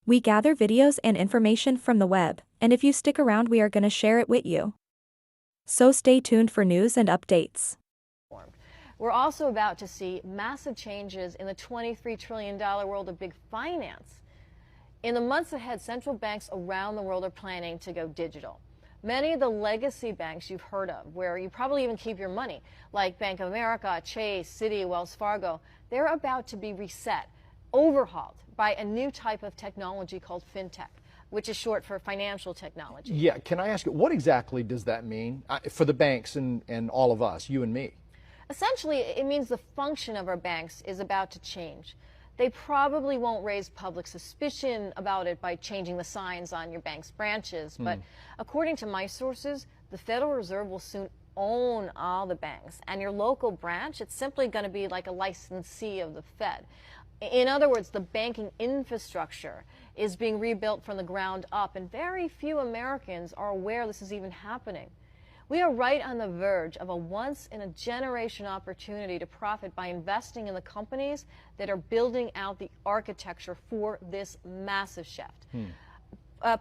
We gather videos and information from the web, and if you stick around, we are going to share it with you. So stay tuned for news and updates. We're also about to see massive changes in the $23 trillion world of big finance. In the months ahead, central banks around the world are planning to go digital. Many of the legacy banks you've heard of, where you probably even keep your money, like Bank of America, Chase, Citi, Wells Fargo, they're about to be reset, overhauled by a new type of technology called fintech, which is short for financial technology. Yeah, can I ask you, what exactly does that mean for the banks and all of us, you and me? Essentially, it means the function of our banks is about to change. They probably won't raise public suspicion about it by changing the signs on your bank's branches, but according to my sources, the Federal Reserve will soon own all the banks, and your local branch, it's simply going to be like a licensee of the Fed. In other words, the banking infrastructure is being rebuilt from the ground up, and very few Americans are aware this is even happening. We are right on the verge of a once-in-a-generation opportunity to profit by investing in the companies that are building out the architecture for this massive shift.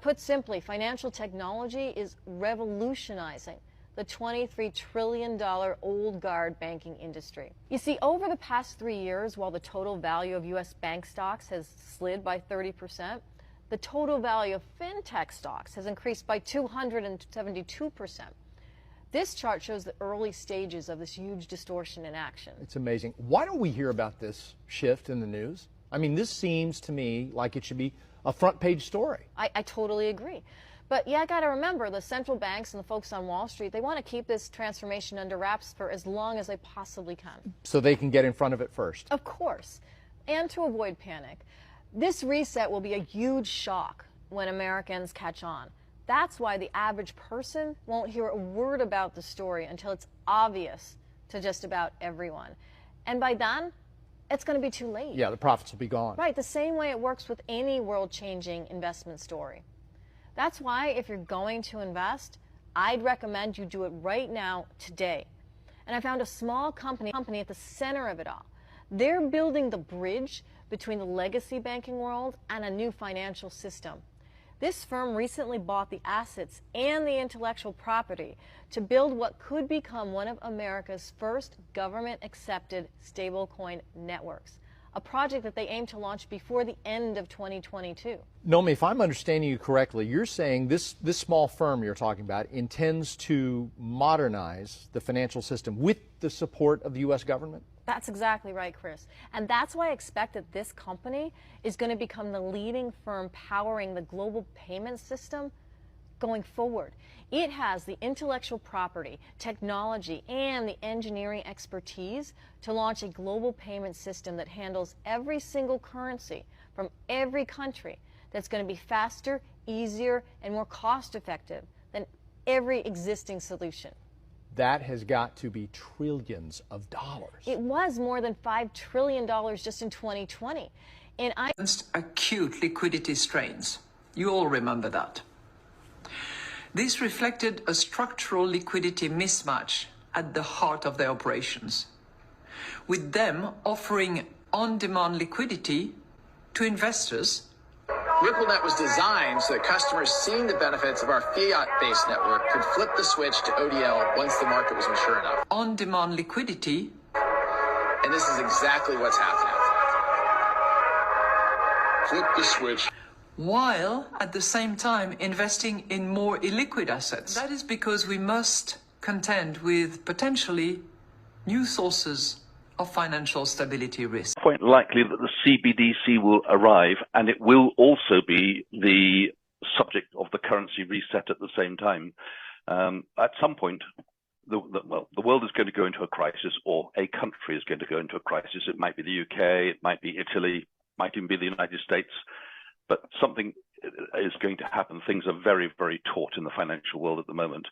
Put simply, financial technology is revolutionizing the $23 trillion old guard banking industry. You see, over the past 3 years, while the total value of U.S. bank stocks has slid by 30%, the total value of fintech stocks has increased by 272%. This chart shows the early stages of this huge distortion in action. It's amazing. Why don't we hear about this shift in the news? I mean, this seems to me like it should be a front page story. I totally agree. But yeah, I got to remember, the central banks and the folks on Wall Street, they want to keep this transformation under wraps for as long as they possibly can. So they can get in front of it first. Of course. And to avoid panic. This reset will be a huge shock when Americans catch on. That's why the average person won't hear a word about the story until it's obvious to just about everyone. And by then, it's going to be too late. Yeah, the profits will be gone. Right, the same way it works with any world-changing investment story. That's why if you're going to invest, I'd recommend you do it right now, today. And I found a small company at the center of it all. They're building the bridge between the legacy banking world and a new financial system. This firm recently bought the assets and the intellectual property to build what could become one of America's first government-accepted stablecoin networks, a project that they aim to launch before the end of 2022. Nomi, if I'm understanding you correctly, you're saying this small firm you're talking about intends to modernize the financial system with the support of the U.S. government? That's exactly right, Chris. And that's why I expect that this company is going to become the leading firm powering the global payment system going forward. It has the intellectual property, technology, and the engineering expertise to launch a global payment system that handles every single currency from every country, that's going to be faster, easier, and more cost-effective than every existing solution. That has got to be trillions of dollars. It was more than $5 trillion just in 2020. And acute liquidity strains. You all remember that. This reflected a structural liquidity mismatch at the heart of their operations, with them offering on-demand liquidity to investors. RippleNet was designed so that customers seeing the benefits of our fiat-based network could flip the switch to ODL once the market was mature enough. On-demand liquidity. And this is exactly what's happening. Flip the switch. While at the same time investing in more illiquid assets. That is because we must contend with potentially new sources of financial stability risk. Quite likely that the CBDC will arrive, and it will also be the subject of the currency reset at the same time. At some point, the world is going to go into a crisis, or a country is going to go into a crisis. It might be the UK, it might be Italy, might even be the United States, but something is going to happen. Things are very, very taut in the financial world at the moment.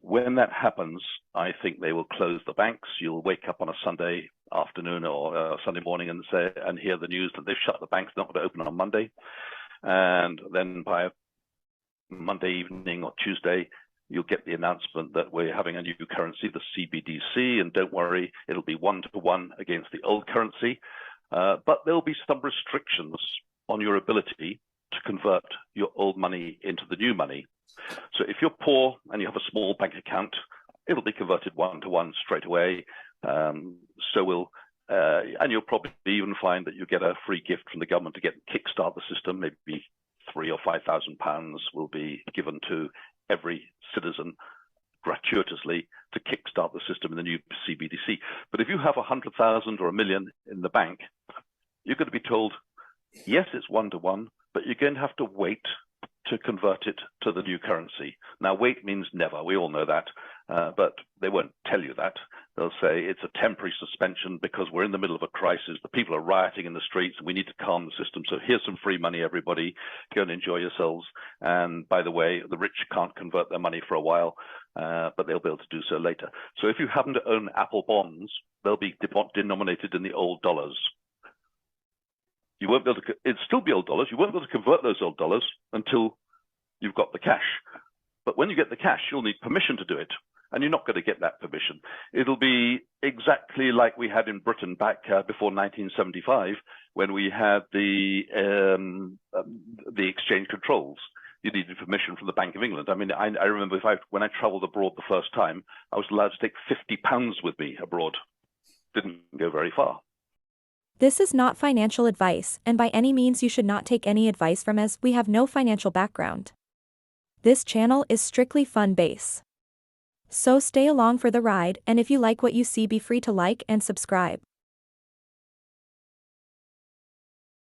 When that happens, I think they will close the banks. You'll wake up on a Sunday afternoon or Sunday morning and hear the news that they've shut the banks, not going to open on Monday. And then by Monday evening or Tuesday, you'll get the announcement that we're having a new currency, the CBDC, and don't worry, it'll be 1-to-1 against the old currency. But there'll be some restrictions on your ability to convert your old money into the new money. So if you're poor and you have a small bank account, it'll be converted 1-to-1 straight away. And you'll probably even find that you get a free gift from the government to kickstart the system. Maybe £3,000 or £5,000 will be given to every citizen gratuitously to kickstart the system in the new CBDC. But if you have 100,000 or 1 million in the bank, you're going to be told, yes, it's 1-to-1, but you're going to have to wait to convert it to the new currency. Now, wait means never. We all know that, but they won't tell you that. They'll say it's a temporary suspension because we're in the middle of a crisis. The people are rioting in the streets and we need to calm the system. So here's some free money, everybody. Go and enjoy yourselves. And by the way, the rich can't convert their money for a while, but they'll be able to do so later. So if you happen to own Apple bonds, they'll be denominated in the old dollars. You won't be able to, it'll still be old dollars. You won't be able to convert those old dollars until you've got the cash. But when you get the cash, you'll need permission to do it. And you're not going to get that permission. It'll be exactly like we had in Britain back before 1975, when we had the exchange controls. You needed permission from the Bank of England. I mean, I remember when I travelled abroad the first time, I was allowed to take £50 with me abroad. Didn't go very far. This is not financial advice, and by any means you should not take any advice from us. We have no financial background. This channel is strictly fun-based. So stay along for the ride, and if you like what you see, be free to like and subscribe.